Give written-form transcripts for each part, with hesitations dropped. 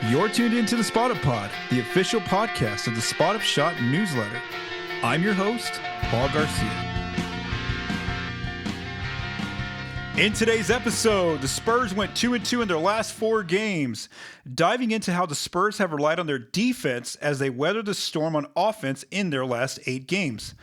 You're tuned into the Spot Up Pod, the official podcast of the Spot Up Shot newsletter. I'm your host, Paul Garcia. In today's episode, the Spurs went 2-2 in their last 4 games, diving into how the Spurs have relied on their defense as they weather the storm on offense in their last 8 games.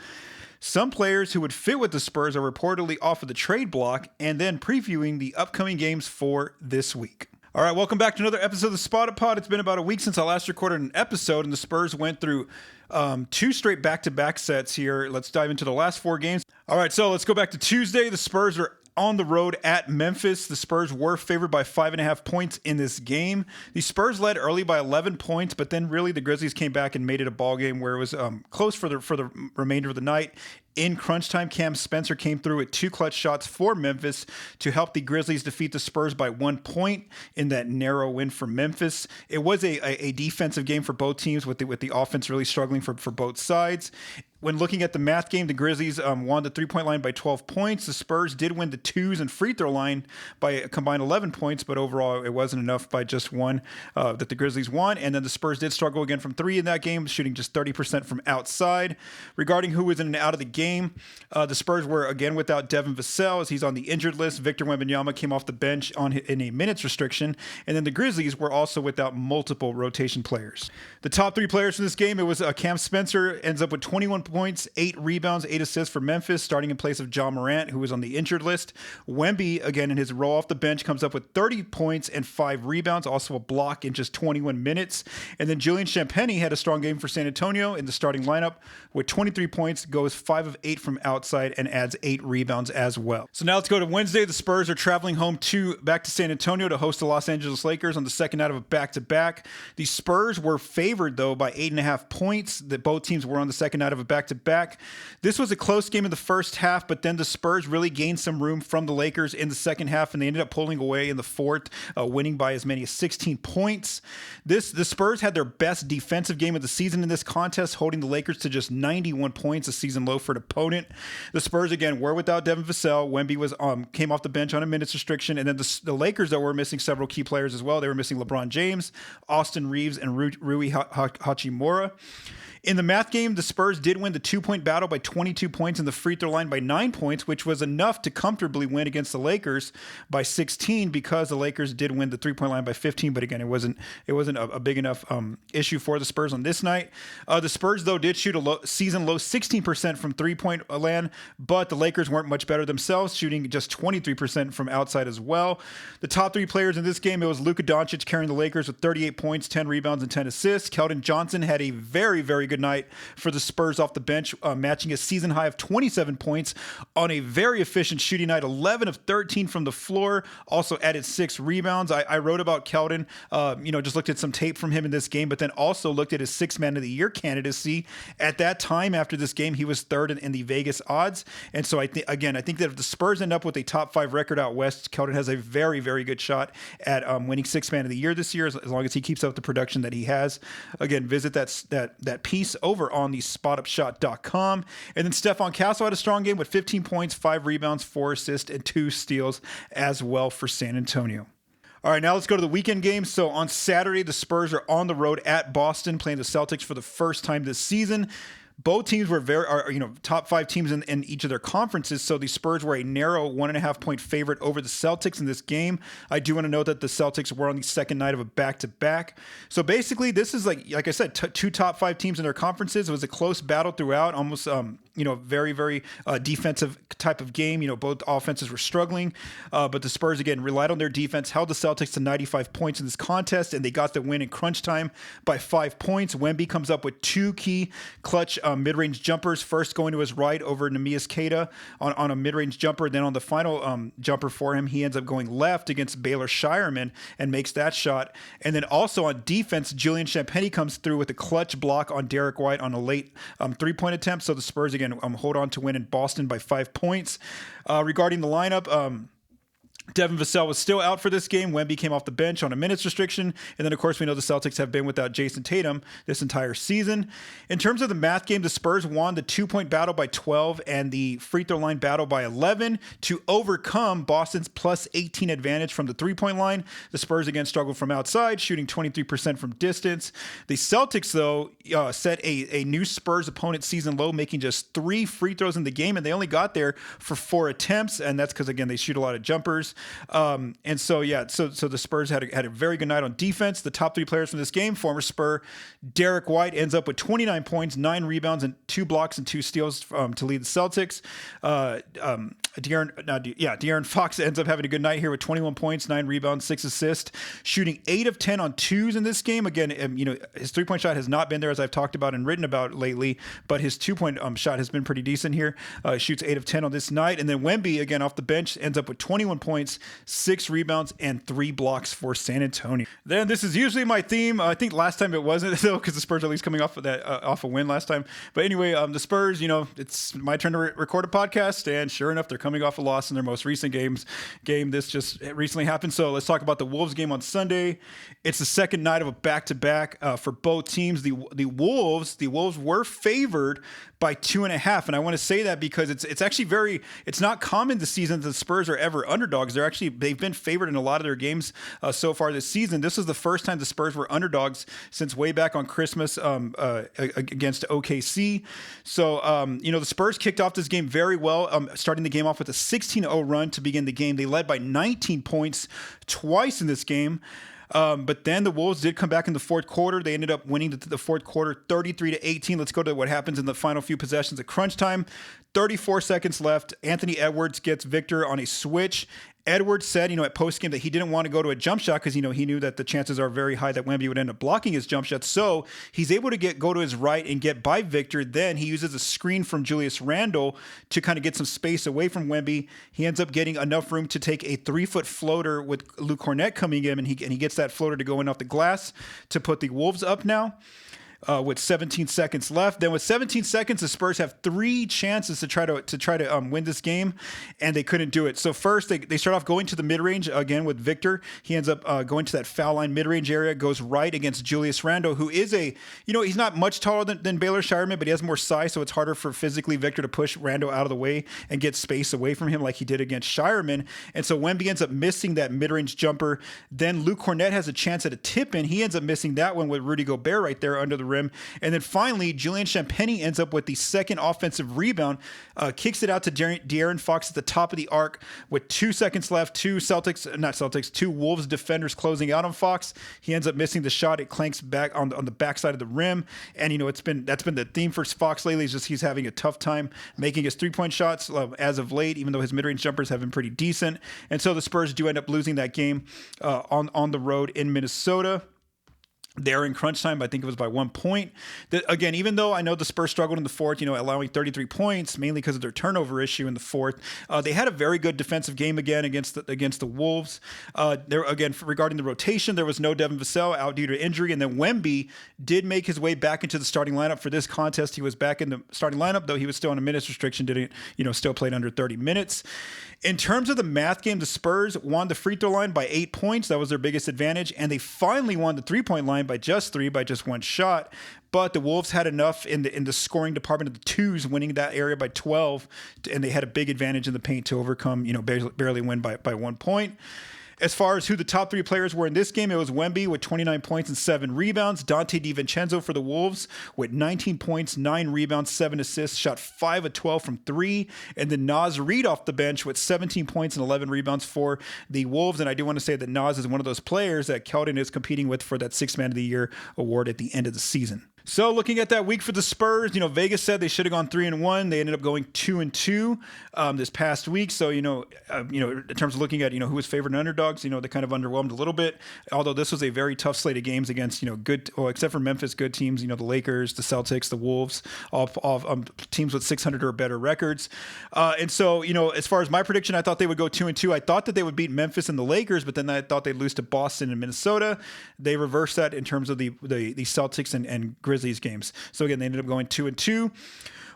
Some players who would fit with the Spurs are reportedly off of the trade block, and then previewing the upcoming games for this week. All right, welcome back to another episode of the Spot Up Pod. It's been about a week since I last recorded an episode, and the Spurs went through 2 straight back-to-back sets here. Let's dive into the last 4 games. All right, so let's go back to Tuesday. The Spurs are on the road at Memphis. The Spurs were favored by 5.5 points in this game. The Spurs led early by 11 points, but then really the Grizzlies came back and made it a ball game where it was close for the remainder of the night. In crunch time, Cam Spencer came through with 2 clutch shots for Memphis to help the Grizzlies defeat the Spurs by 1 point in that narrow win for Memphis. It was a defensive game for both teams, with the offense really struggling for both sides. When looking at the math game, the Grizzlies won the 3-point line by 12 points. The Spurs did win the twos and free throw line by a combined 11 points, but overall it wasn't enough by just one that the Grizzlies won. And then the Spurs did struggle again from 3 in that game, shooting just 30% from outside. Regarding who was in and out of the game, the Spurs were again without Devin Vassell as he's on the injured list. Victor Wembanyama came off the bench in a minutes restriction. And then the Grizzlies were also without multiple rotation players. The top 3 players for this game, it was Cam Spencer ends up with 21 points, 8 rebounds, 8 assists for Memphis, starting in place of John Morant, who was on the injured list. Wemby, again, in his role off the bench, comes up with 30 points and 5 rebounds, also a block in just 21 minutes. And then Julian Champagnie had a strong game for San Antonio in the starting lineup with 23 points, goes 5 of 8 from outside, and adds 8 rebounds as well. So now let's go to Wednesday. The Spurs are traveling home back to San Antonio to host the Los Angeles Lakers on the second night of a back-to-back. The Spurs were favored, though, by 8.5 points. That both teams were on the second night of a back-to-back. This was a close game in the first half, but then the Spurs really gained some room from the Lakers in the second half, and they ended up pulling away in the fourth, winning by as many as 16 points. The Spurs had their best defensive game of the season in this contest, holding the Lakers to just 91 points, a season low for an opponent. The Spurs, again, were without Devin Vassell. Wemby came off the bench on a minutes restriction, and then the Lakers, though, were missing several key players as well. They were missing LeBron James, Austin Reeves, and Rui Hachimura. In the math game, the Spurs did win the 2-point battle by 22 points and the free throw line by 9 points, which was enough to comfortably win against the Lakers by 16 because the Lakers did win the 3-point line by 15. But again, it wasn't a big enough issue for the Spurs on this night. The Spurs, though, did shoot a season low 16% from 3-point land, but the Lakers weren't much better themselves, shooting just 23% from outside as well. The top 3 players in this game, it was Luka Doncic carrying the Lakers with 38 points, 10 rebounds, and 10 assists. Keldon Johnson had a very, very good night for the Spurs off the bench, matching a season high of 27 points on a very efficient shooting night, 11 of 13 from the floor, also added 6 rebounds. I wrote about Keldon, just looked at some tape from him in this game, but then also looked at his 6th Man of the Year candidacy. At that time, after this game, he was 3rd in the Vegas odds. And so I think that if the Spurs end up with a top 5 record out west, Keldon has a very, very good shot at winning 6th Man of the Year this year, as long as he keeps up the production that he has. Again, visit that piece over on the spotupshot.com. And then Stephon Castle had a strong game with 15 points, 5 rebounds, 4 assists, and 2 steals as well for San Antonio. All right, now let's go to the weekend games. So on Saturday, the Spurs are on the road at Boston playing the Celtics for the first time this season. Both teams were top 5 teams in each of their conferences. So the Spurs were a narrow 1.5 point favorite over the Celtics in this game. I do want to note that the Celtics were on the second night of a back-to-back. So basically, this is like I said, 2 top 5 teams in their conferences. It was a close battle throughout, almost very, very defensive type of game. Both offenses were struggling, but the Spurs, again, relied on their defense, held the Celtics to 95 points in this contest, and they got the win in crunch time by 5 points. Wemby comes up with 2 key clutch mid-range jumpers, first going to his right over Neemias Queta on a mid-range jumper. Then on the final jumper for him, he ends up going left against Baylor Shireman and makes that shot. And then also on defense, Julian Champagnie comes through with a clutch block on Derek White on a late 3-point attempt. So the Spurs, again, hold on to win in Boston by 5 points. Regarding the lineup, Devin Vassell was still out for this game. Wemby came off the bench on a minutes restriction. And then, of course, we know the Celtics have been without Jason Tatum this entire season. In terms of the math game, the Spurs won the 2-point battle by 12 and the free throw line battle by 11 to overcome Boston's plus 18 advantage from the 3-point line. The Spurs, again, struggled from outside, shooting 23% from distance. The Celtics, though, set a new Spurs opponent season low, making just 3 free throws in the game. And they only got there for 4 attempts. And that's because, again, they shoot a lot of jumpers. And so the Spurs had a very good night on defense. The top 3 players from this game, former Spur Derek White ends up with 29 points, 9 rebounds, and 2 blocks and 2 steals to lead the Celtics. De'Aaron Fox ends up having a good night here with 21 points, 9 rebounds, 6 assists, shooting 8 of 10 on twos in this game. Again, his 3-point shot has not been there, as I've talked about and written about lately, but his 2-point shot has been pretty decent here. Shoots 8 of 10 on this night. And then Wemby, again, off the bench, ends up with 21 points, 6 rebounds, and 3 blocks for San Antonio. Then this is usually my theme. I think last time it wasn't, though, because the Spurs are at least coming off of that off a win last time. But anyway, the Spurs, it's my turn to record a podcast, and sure enough, they're coming off a loss in their most recent game. This just recently happened. So let's talk about the Wolves game on Sunday. It's the second night of a back-to-back for both teams. The Wolves were favored by 2.5, and I want to say that because it's actually it's not common this season that the Spurs are ever underdogs. They've been favored in a lot of their games so far this season. This was the first time the Spurs were underdogs since way back on Christmas against OKC. So the Spurs kicked off this game very well, starting the game off with a 16-0 run to begin the game. They led by 19 points twice in this game. But then the Wolves did come back in the fourth quarter. They ended up winning the fourth quarter 33-18. Let's go to what happens in the final few possessions at crunch time. 34 seconds left. Anthony Edwards gets Victor on a switch. Edwards said, at postgame that he didn't want to go to a jump shot because, he knew that the chances are very high that Wemby would end up blocking his jump shot. So he's able to go to his right and get by Victor. Then he uses a screen from Julius Randle to kind of get some space away from Wemby. He ends up getting enough room to take a 3-foot floater with Luke Kornet coming in, and he gets that floater to go in off the glass to put the Wolves up now. With 17 seconds left. Then with 17 seconds, the Spurs have 3 chances to try to win this game, and they couldn't do it. So first, they start off going to the mid-range again with Victor. He ends up going to that foul line mid-range area, goes right against Julius Randle, who is he's not much taller than Baylor Shireman, but he has more size, so it's harder for physically Victor to push Randle out of the way and get space away from him like he did against Shireman. And so Wemby ends up missing that mid-range jumper. Then Luke Kornet has a chance at a tip-in. He ends up missing that one with Rudy Gobert right there under the rim. And then finally, Julian Champagnie ends up with the second offensive rebound, kicks it out to De'Aaron Fox at the top of the arc with 2 seconds left. 2 Wolves defenders closing out on Fox. He ends up missing the shot. It clanks back on the backside of the rim. And, that's been the theme for Fox lately, is just he's having a tough time making his 3-point shots as of late, even though his mid-range jumpers have been pretty decent. And so the Spurs do end up losing that game on the road in Minnesota. There in crunch time, I think it was by 1 point. Again, even though I know the Spurs struggled in the fourth, allowing 33 points, mainly because of their turnover issue in the fourth, they had a very good defensive game again against the Wolves. Regarding the rotation, there was no Devin Vassell out due to injury, and then Wemby did make his way back into the starting lineup for this contest. He was back in the starting lineup, though he was still on a minutes restriction, still played under 30 minutes. In terms of the math game, the Spurs won the free throw line by 8 points. That was their biggest advantage, and they finally won the 3-point line by just 1 shot. But the Wolves had enough in the scoring department of the twos, winning that area by 12, and they had a big advantage in the paint to overcome, barely win by 1 point. As far as who the top 3 players were in this game, it was Wemby with 29 points and 7 rebounds. Dante DiVincenzo for the Wolves with 19 points, 9 rebounds, 7 assists, shot 5 of 12 from 3. And then Naz Reid off the bench with 17 points and 11 rebounds for the Wolves. And I do want to say that Naz is one of those players that Keldon is competing with for that 6th Man of the Year award at the end of the season. So looking at that week for the Spurs, Vegas said they should have gone 3-1. They ended up going 2-2 this past week. So, in terms of looking at, who was favored in underdogs, they kind of underwhelmed a little bit. Although this was a very tough slate of games against, except for Memphis, good teams, the Lakers, the Celtics, the Wolves, all teams with 600 or better records. And so, as far as my prediction, I thought they would go 2-2. I thought that they would beat Memphis and the Lakers, but then I thought they'd lose to Boston and Minnesota. They reversed that in terms of the Celtics and Grizzlies games. So again, they ended up going 2-2.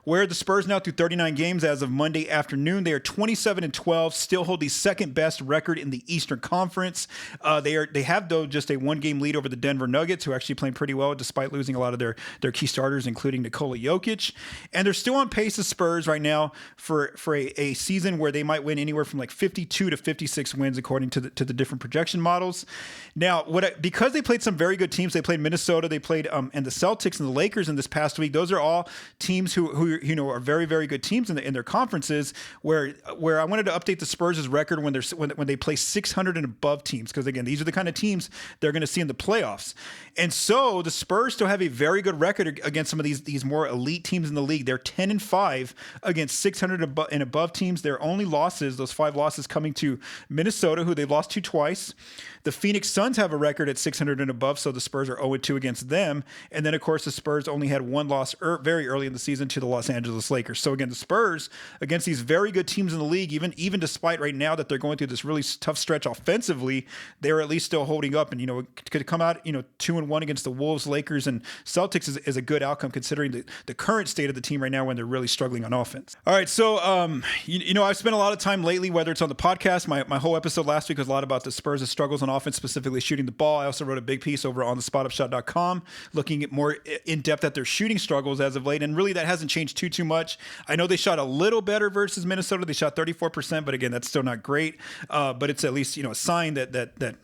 where the Spurs now through 39 games as of Monday afternoon, they are 27-12, still hold the second best record in the Eastern Conference. They have though just a 1-game lead over the Denver Nuggets, who are actually playing pretty well despite losing a lot of their key starters, including Nikola Jokic. And they're still on pace, the Spurs right now, for a season where they might win anywhere from like 52 to 56 wins according to the different projection models. Now, because they played some very good teams, they played Minnesota, they played and the Celtics and the Lakers in this past week. Those are all teams who are very, very good teams in their conferences. Where I wanted to update the Spurs' record when they play 600 and above teams, because again, these are the kind of teams they're going to see in the playoffs. And so the Spurs still have a very good record against some of these more elite teams in the league. They're 10-5 against 600 and above teams. Their only losses, those 5 losses, coming to Minnesota, who they've lost to twice. The Phoenix Suns have a record at 600 and above, so the Spurs are 0-2 against them. And then, of course, the Spurs only had 1 loss very early in the season to the Los Angeles Lakers. So again, the Spurs against these very good teams in the league, even despite right now that they're going through this really tough stretch offensively, they're at least still holding up. And could come out 2-1 against the Wolves, Lakers, and Celtics is a good outcome considering the current state of the team right now when they're really struggling on offense. All right, so I've spent a lot of time lately, whether it's on the podcast, my whole episode last week was a lot about the Spurs' struggles on offense, specifically shooting the ball. I also wrote a big piece over on thespotupshot.com looking at more in depth at their shooting struggles as of late, and really that hasn't changed too much. I know they shot a little better versus Minnesota. They shot 34%, but again, that's still not great. But it's at least a sign that the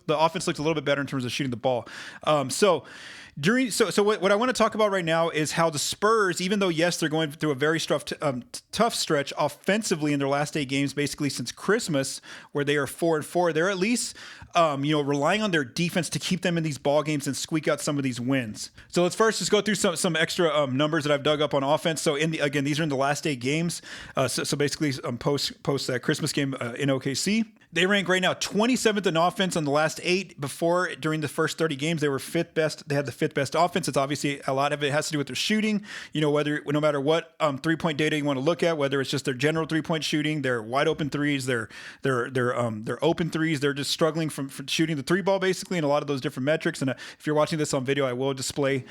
offense looked a little bit better in terms of shooting the ball. So what I want to talk about right now is how the Spurs, even though yes, they're going through a very tough stretch offensively in their last 8 games, basically since Christmas, where they are 4-4, they're at least relying on their defense to keep them in these ball games and squeak out some of these wins. So let's first just go through some extra numbers that I've dug up on offense. So again, these are in the last 8 games. So basically post that Christmas game in OKC. They rank right now 27th in offense on the last 8. Before, during the first 30 games, they were 5th best. They had the 5th best offense. It's obviously a lot of it has to do with their shooting. No matter what 3-point data you want to look at, whether it's just their general 3-point shooting, their wide open threes, their open threes, they're just struggling from shooting the 3 ball basically, in a lot of those different metrics. And if you're watching this on video, I will display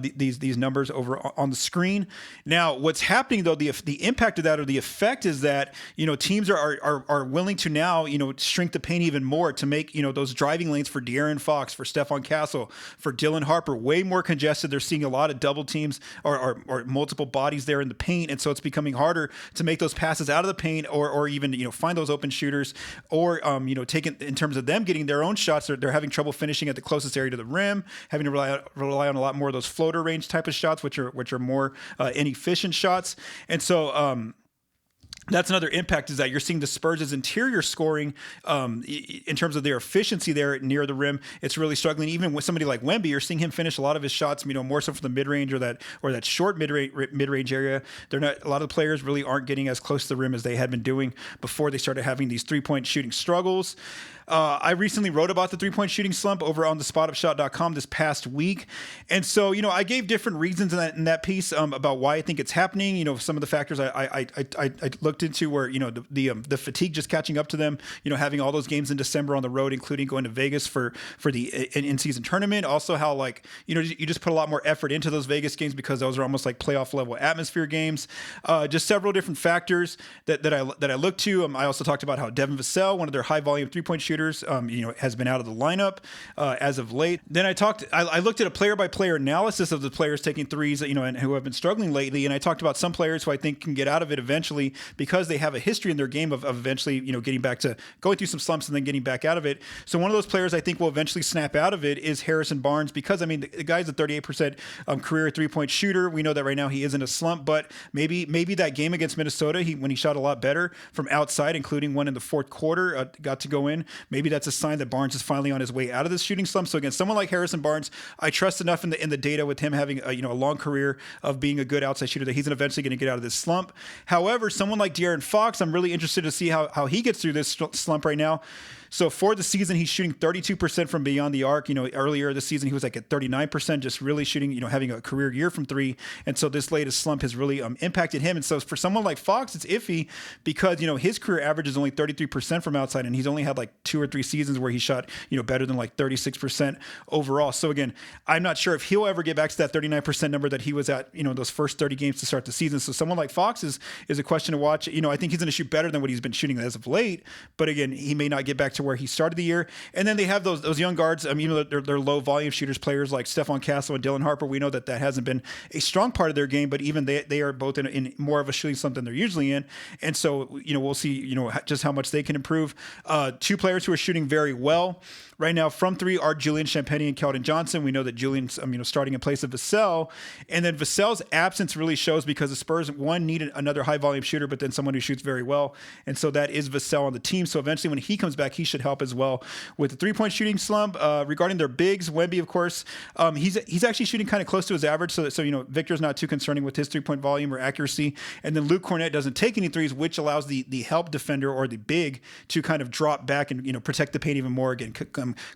these numbers over on the screen. Now, what's happening though, the impact of that, or the effect, is that teams are willing to now shrink the paint even more to make those driving lanes for De'Aaron Fox, for Stephon Castle, for Dylan Harper way more congested. They're seeing a lot of double teams or multiple bodies there in the paint, and so it's becoming harder to make those passes out of the paint or even find those open shooters, or take it in terms of them getting their own shots. They're having trouble finishing at the closest area to the rim, having to rely on a lot more of those floater range type of shots, which are more inefficient shots. And so that's another impact, is that you're seeing the Spurs' interior scoring in terms of their efficiency there near the rim. It's really struggling. Even with somebody like Wemby, you're seeing him finish a lot of his shots, more so from the mid-range or that short mid-range area. A lot of the players really aren't getting as close to the rim as they had been doing before they started having these 3-point shooting struggles. I recently wrote about the 3-point shooting slump over on thespotupshot.com this past week. And so, I gave different reasons in that piece about why I think it's happening. Some of the factors I looked into were, the fatigue just catching up to them, having all those games in December on the road, including going to Vegas for the in-season tournament. Also how you just put a lot more effort into those Vegas games because those are almost like playoff level atmosphere games. Just several different factors that I looked to. I also talked about how Devin Vassell, one of their high volume 3-point shooters, has been out of the lineup as of late. Then I looked at a player-by-player analysis of the players taking threes, and who have been struggling lately. And I talked about some players who I think can get out of it eventually because they have a history in their game of eventually, getting back to going through some slumps and then getting back out of it. So one of those players I think will eventually snap out of it is Harrison Barnes, because the guy's a 38% career 3-point shooter. We know that right now he is in a slump, but maybe that game against Minnesota, when he shot a lot better from outside, including one in the fourth quarter, got to go in. Maybe that's a sign that Barnes is finally on his way out of this shooting slump. So again, someone like Harrison Barnes, I trust enough in the data with him having a long career of being a good outside shooter that he's eventually going to get out of this slump. However, someone like De'Aaron Fox, I'm really interested to see how he gets through this slump right now. So for the season, he's shooting 32% from beyond the arc. Earlier this season, he was at 39%, just really shooting, having a career year from 3. And so this latest slump has really impacted him. And so for someone like Fox, it's iffy because, his career average is only 33% from outside, and he's only had 2 or 3 seasons where he shot, better than like 36% overall. So again, I'm not sure if he'll ever get back to that 39% number that he was at, those first 30 games to start the season. So someone like Fox is a question to watch. I think he's going to shoot better than what he's been shooting as of late, but again, he may not get back to where he started the year. And then they have those young guards. They're low volume shooters, players like Stephon Castle and Dylan Harper. We know that hasn't been a strong part of their game, but even they are both in more of a shooting slump than they're usually in. And so, we'll see, just how much they can improve. 2 players who are shooting very well right now from 3 are Julian Champagnie and Keldon Johnson. We know that Julian's, starting in place of Vassell. And then Vassell's absence really shows because the Spurs, one, needed another high volume shooter, but then someone who shoots very well. And so that is Vassell on the team. So eventually when he comes back, he should help as well with the 3-point shooting slump. Regarding their bigs, Wemby, of course, he's actually shooting kind of close to his average. So Victor's not too concerning with his 3-point volume or accuracy. And then Luke Cornett doesn't take any threes, which allows the help defender or the big to kind of drop back and, protect the paint even more again,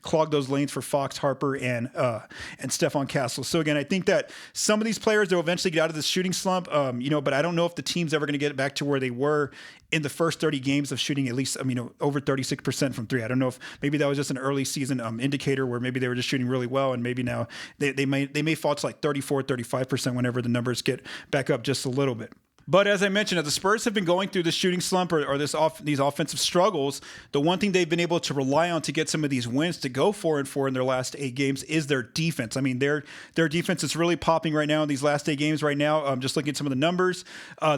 clog those lanes for Fox, Harper, and Stephon Castle. So again, I think that some of these players, they'll eventually get out of this shooting slump, but I don't know if the team's ever going to get back to where they were in the first 30 games of shooting at least, over 36% from 3. I don't know if maybe that was just an early season indicator where maybe they were just shooting really well, and maybe now they may fall to like 34, 35% whenever the numbers get back up just a little bit. But as I mentioned, as the Spurs have been going through this shooting slump or these offensive struggles, the one thing they've been able to rely on to get some of these wins to go 4-4 in their last 8 games is their defense. I mean, their defense is really popping right now in these last 8 games right now. Just looking at some of the numbers,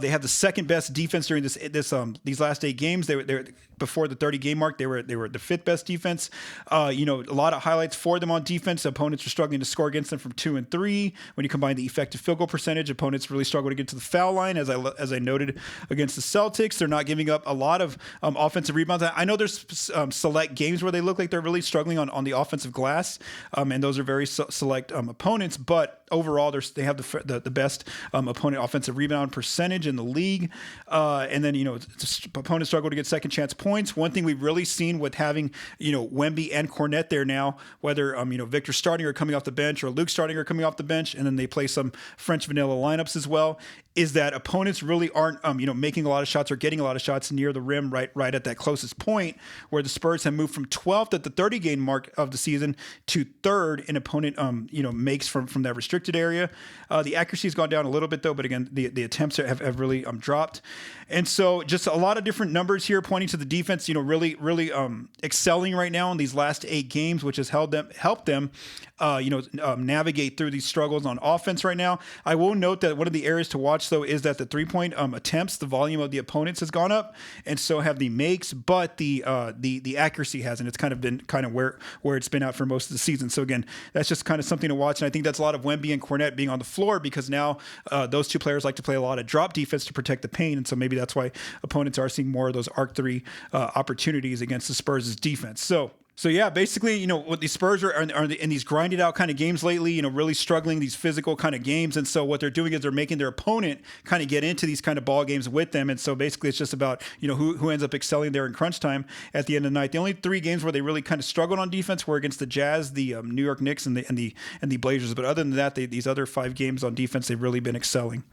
they have the second best defense during these last 8 games. They're before the 30-game mark, they were the 5th best defense. A lot of highlights for them on defense. Opponents were struggling to score against them from 2 and 3. When you combine the effective field goal percentage, opponents really struggle to get to the foul line. As I noted against the Celtics, they're not giving up a lot of offensive rebounds. I know there's select games where they look like they're really struggling on the offensive glass, and those are very select opponents. But overall, they have the best opponent offensive rebound percentage in the league. And then opponents struggle to get second chance points. One thing we've really seen with having Wemby and Cornett there now, whether Victor starting or coming off the bench, or Luke starting or coming off the bench, and then they play some French vanilla lineups as well, is that opponents really aren't making a lot of shots or getting a lot of shots near the rim right at that closest point, where the Spurs have moved from 12th at the 30-game mark of the season to 3rd in opponent makes from that restricted area. The accuracy has gone down a little bit though, but again the attempts have really dropped. And so just a lot of different numbers here pointing to the defense, really excelling right now in these last 8 games, which has helped them navigate through these struggles on offense right now. I will note that one of the areas to watch though is that the 3-point attempts, the volume of the opponents has gone up, and so have the makes, but the accuracy hasn't. It's kind of been where it's been at for most of the season. So again, that's just kind of something to watch, and I think that's a lot of Wemby and Cornett being on the floor, because now those 2 players like to play a lot of drop defense to protect the paint, and so maybe that's why opponents are seeing more of those arc 3 opportunities against the Spurs' defense. So yeah, basically, what the Spurs are in these grinded out kind of games lately, really struggling, these physical kind of games. And so what they're doing is they're making their opponent kind of get into these kind of ball games with them. And so basically it's just about, who ends up excelling there in crunch time at the end of the night. The only 3 games where they really kind of struggled on defense were against the Jazz, the New York Knicks, and the Blazers. But other than that, these other 5 games on defense, they've really been excelling.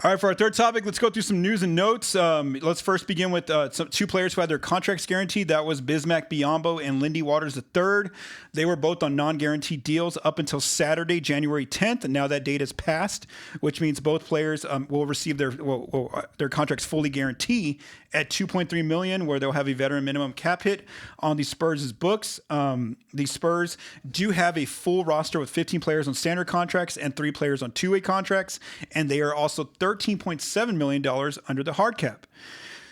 All right, for our third topic, let's go through some news and notes. Let's first begin with 2 players who had their contracts guaranteed. That was Bismack Biyombo and Lindy Waters III. They were both on non-guaranteed deals up until Saturday, January 10th. And now that date has passed, which means both players will receive their contracts fully guaranteed at $2.3 million, where they'll have a veteran minimum cap hit on the Spurs' books. The Spurs do have a full roster with 15 players on standard contracts and 3 players on two-way contracts, and they are also $13.7 million under the hard cap.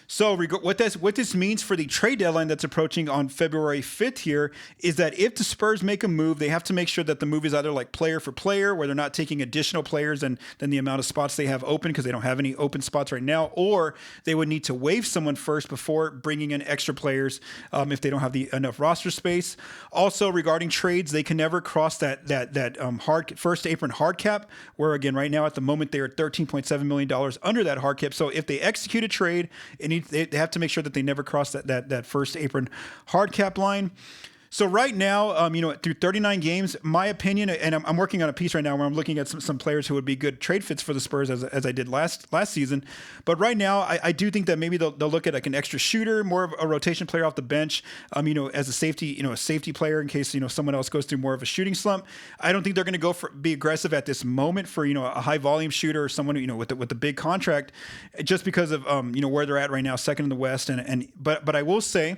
So what this means for the trade deadline that's approaching on February 5th here is that if the Spurs make a move, they have to make sure that the move is either like player for player, where they're not taking additional players than the amount of spots they have open, because they don't have any open spots right now, or they would need to waive someone first before bringing in extra players if they don't have enough roster space. Also, regarding trades, they can never cross that hard first apron hard cap, where again right now at the moment they are $13.7 million under that hard cap. So if they execute a trade, they have to make sure that they never cross that first apron hard cap line. So right now, through 39 games, my opinion, and I'm working on a piece right now where I'm looking at some players who would be good trade fits for the Spurs as I did last season. But right now, I do think that maybe they'll look at like an extra shooter, more of a rotation player off the bench, as a safety player in case, someone else goes through more of a shooting slump. I don't think they're going to be aggressive at this moment for, a high volume shooter or someone, with the big contract, just because of, where they're at right now, second in the West. But I will say,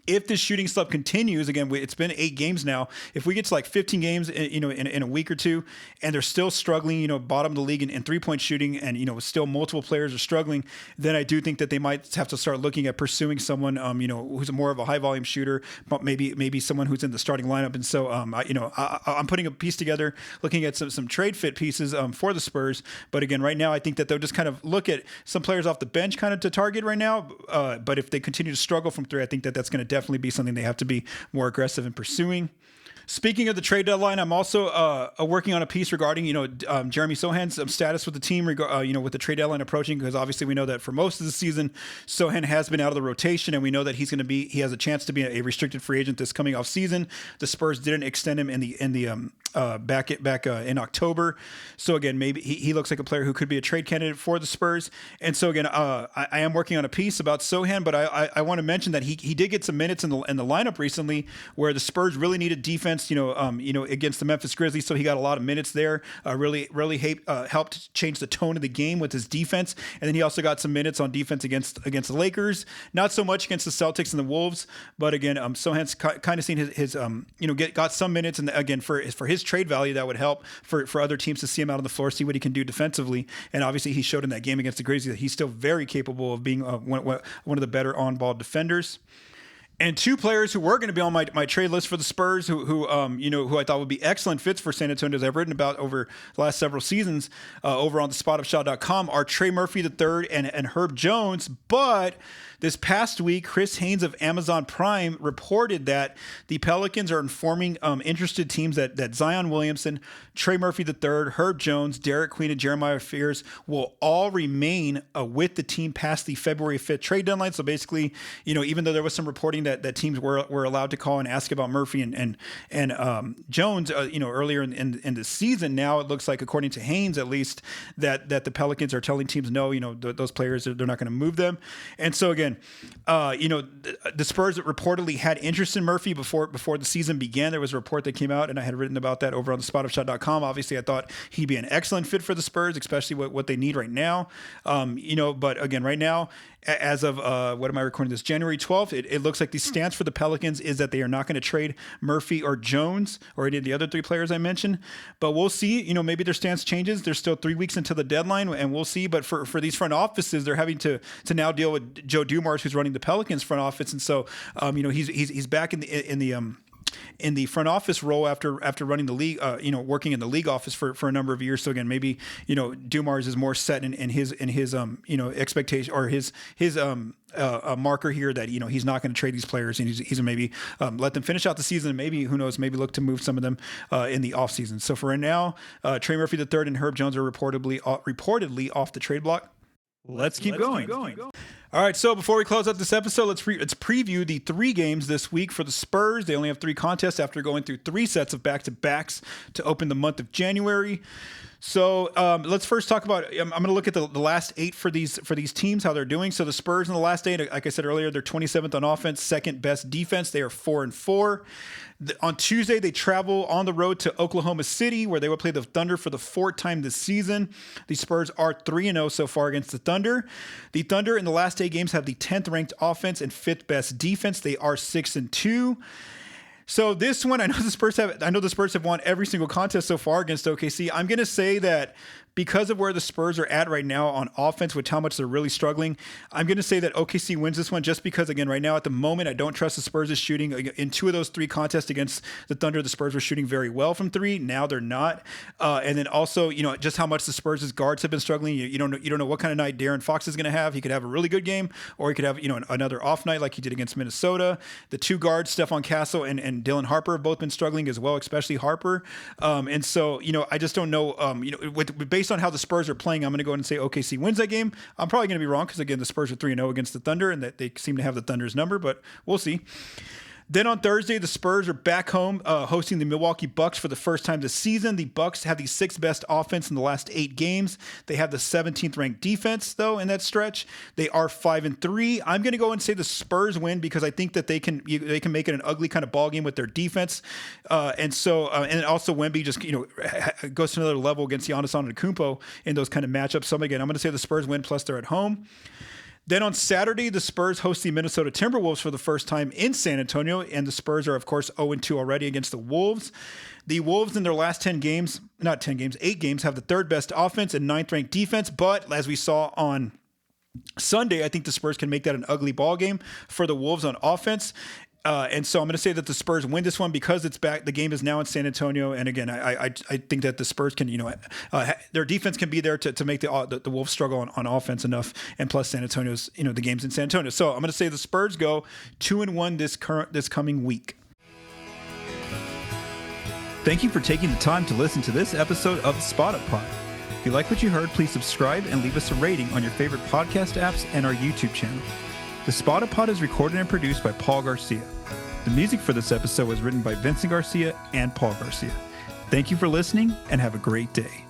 if this shooting slump continues, again, it's been 8 games now. If we get to like 15 games, in a week or two, and they're still struggling, bottom of the league in 3-point shooting, and still multiple players are struggling, then I do think that they might have to start looking at pursuing someone, who's more of a high volume shooter, but maybe someone who's in the starting lineup. And so, I'm putting a piece together, looking at some trade fit pieces for the Spurs. But again, right now, I think that they'll just kind of look at some players off the bench, kind of to target right now. But if they continue to struggle from 3, I think that that's going to definitely be something they have to be more aggressive in pursuing. Speaking of the trade deadline, I'm also working on a piece regarding, Jeremy Sochan's status with the team, with the trade deadline approaching, because obviously we know that for most of the season, Sochan has been out of the rotation, and we know that he has a chance to be a restricted free agent this coming off season. The Spurs didn't extend him back in October. So again, maybe he looks like a player who could be a trade candidate for the Spurs. And so again, I am working on a piece about Sochan, but I want to mention that he did get some minutes in the lineup recently where the Spurs really needed defense, against the Memphis Grizzlies. So he got a lot of minutes there, really helped change the tone of the game with his defense. And then he also got some minutes on defense against the Lakers, not so much against the Celtics and the Wolves, but again, Sochan's kind of seen his got some minutes. And again, for his trade value, that would help for other teams to see him out on the floor, see what he can do defensively. And obviously he showed in that game against the Grizzlies that he's still very capable of being one of the better on-ball defenders. And 2 players who were going to be on my trade list for the Spurs, who I thought would be excellent fits for San Antonio, as I've written about over the last several seasons over on the spotofshot.com, are Trey Murphy III and Herb Jones. But this past week, Chris Haynes of Amazon Prime reported that the Pelicans are informing interested teams that Zion Williamson, Trey Murphy III, Herb Jones, Derek Queen, and Jeremiah Fears will all remain with the team past the February 5th trade deadline. So basically, even though there was some reporting that teams were allowed to call and ask about Murphy and Jones, earlier in the season, now it looks like, according to Haynes at least, that the Pelicans are telling teams no, those players, they're not going to move them. And so again, the Spurs reportedly had interest in Murphy before the season began. There was a report that came out, and I had written about that over on the spotofshot.com. Obviously, I thought he'd be an excellent fit for the Spurs, especially what they need right now. But again, right now, as of what am I recording this? January 12th, it looks like the stance for the Pelicans is that they are not going to trade Murphy or Jones or any of the other 3 players I mentioned. But we'll see. Maybe their stance changes. There's still 3 weeks until the deadline, and we'll see. But for these front offices, they're having to now deal with Joe Dumars, who's running the Pelicans front office, and so he's back in the front office role after running the league, working in the league office for a number of years. So again, maybe Dumars is more set in his expectation or his marker here that he's not going to trade these players, and he's gonna maybe let them finish out the season, and maybe, who knows, maybe look to move some of them in the offseason. So for right now, Trey Murphy III and Herb Jones are reportedly off the trade block. Let's keep going. All right, so before we close out this episode, let's preview the 3 games this week for the Spurs. They only have 3 contests after going through 3 sets of back-to-backs to open the month of January. So let's first talk about, I'm going to look at the last 8 for these teams, how they're doing. So the Spurs in the last 8, like I said earlier, they're 27th on offense, second best defense. They are 4-4. On Tuesday, they travel on the road to Oklahoma City, where they will play the Thunder for the 4th time this season. The Spurs are 3-0 so far against the Thunder. The Thunder in the last 8 games have the 10th ranked offense and 5th best defense. They are 6-2. So this one, I know the Spurs have won every single contest so far against OKC. I'm going to say that because of where the Spurs are at right now on offense, with how much they're really struggling, I'm going to say that OKC wins this one, just because, again, right now at the moment, I don't trust the Spurs' shooting. In 2 of those 3 contests against the Thunder, the Spurs were shooting very well from 3. Now they're not. And then also, just how much the Spurs' guards have been struggling. You don't know what kind of night De'Aaron Fox is going to have. He could have a really good game, or he could have another off night like he did against Minnesota. The 2 guards, Stephon Castle and Dylan Harper, have both been struggling as well, especially Harper. And so, I just don't know. Based on how the Spurs are playing, I'm going to go ahead and say OKC wins that game. I'm probably going to be wrong because, again, the Spurs are 3-0 against the Thunder, and that they seem to have the Thunder's number, but we'll see. Then on Thursday, the Spurs are back home hosting the Milwaukee Bucks for the first time this season. The Bucks have the 6th best offense in the last 8 games. They have the 17th ranked defense, though, in that stretch. They are 5-3. I'm going to go and say the Spurs win because I think that they can make it an ugly kind of ball game with their defense. And also Wemby just goes to another level against Giannis Antetokounmpo in those kind of matchups. So again, I'm going to say the Spurs win, plus they're at home. Then on Saturday, the Spurs host the Minnesota Timberwolves for the first time in San Antonio, and the Spurs are, of course, 0-2 already against the Wolves. The Wolves in their last 8 games, have the 3rd best offense and 9th ranked defense, but as we saw on Sunday, I think the Spurs can make that an ugly ball game for the Wolves on offense. And so I'm going to say that the Spurs win this one because it's back. The game is now in San Antonio, and again, I think that the Spurs can, their defense can be there to make the Wolves struggle on offense enough. And plus, San Antonio's, the game's in San Antonio. So I'm going to say the Spurs go 2-1 this coming week. Thank you for taking the time to listen to this episode of the Spotted Pod. If you like what you heard, please subscribe and leave us a rating on your favorite podcast apps and our YouTube channel. The Spotted Pod is recorded and produced by Paul Garcia. The music for this episode was written by Vincent Garcia and Paul Garcia. Thank you for listening and have a great day.